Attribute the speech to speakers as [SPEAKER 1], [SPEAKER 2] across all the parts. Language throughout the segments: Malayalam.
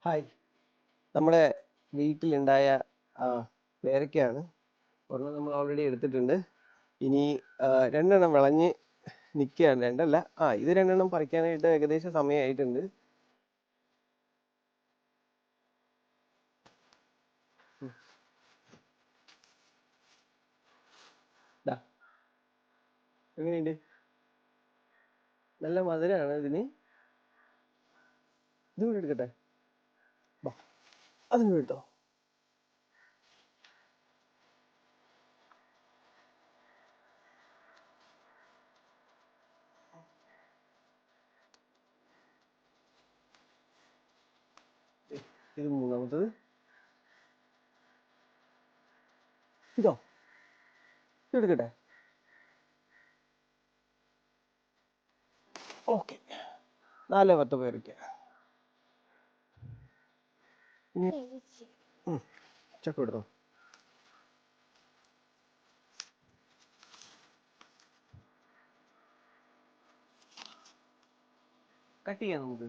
[SPEAKER 1] ഹായ്, നമ്മുടെ വീട്ടിലുണ്ടായ പേരയ്ക്കയാണ്. ഒരെണ്ണം നമ്മൾ ഓൾറെഡി എടുത്തിട്ടുണ്ട്. ഇനി രണ്ടെണ്ണം വിളഞ്ഞ് നിൽക്കുകയാണ്. രണ്ടല്ല, ഇത് രണ്ടെണ്ണം പറിക്കാനായിട്ട് ഏകദേശം സമയമായിട്ടുണ്ട്. എങ്ങനെയുണ്ട്? നല്ല മധുരമാണ് ഇതിന്. ഇതും കൂടെ എടുക്കട്ടെ, അതും കൂടെ എടുത്തോ. ഇത് മൂന്നാമത്തത്. ഇതോ, ഇതെടുക്കട്ടെ. ഓക്കെ, 4 പേരയ്ക്ക. ചക്ക എടുത്തോ. കട്ട് ചെയ്യാം നമുക്ക്.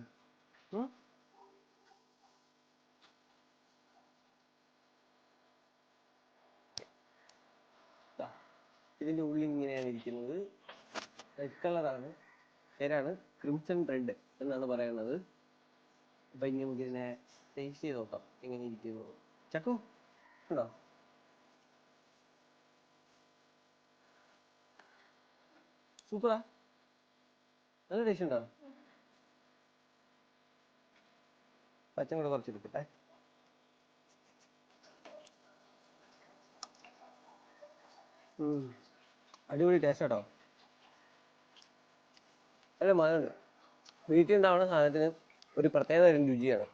[SPEAKER 1] ഇതിൻ്റെ ഉള്ളിൽ ഇങ്ങനെയാണ് ഇരിക്കുന്നത്. റെഡ് കളറാണ്. പേരാണ് ക്രിംസൺ റെഡ് എന്നാണ് പറയുന്നത്. അപ്പം ഇനി നമുക്കിതിനെ ടേസ്റ്റ് ചെയ്ത് നോക്കാം എങ്ങനെ ഇരിക്കുന്നു. ചക്കു ഉണ്ടോ? സൂപ്പറാ, നല്ല ടേസ്റ്റ് ഉണ്ടോ? പച്ചം കൂടെ കുറച്ചെടുക്കട്ടെ. അടിപൊളി ടേസ്റ്റ് കേട്ടോ. അല്ല, മധുരമുണ്ട്. വീട്ടിൽ ഉണ്ടാവുന്ന സാധനത്തിന് ഒരു പ്രത്യേക തരം രുചിയാണ്.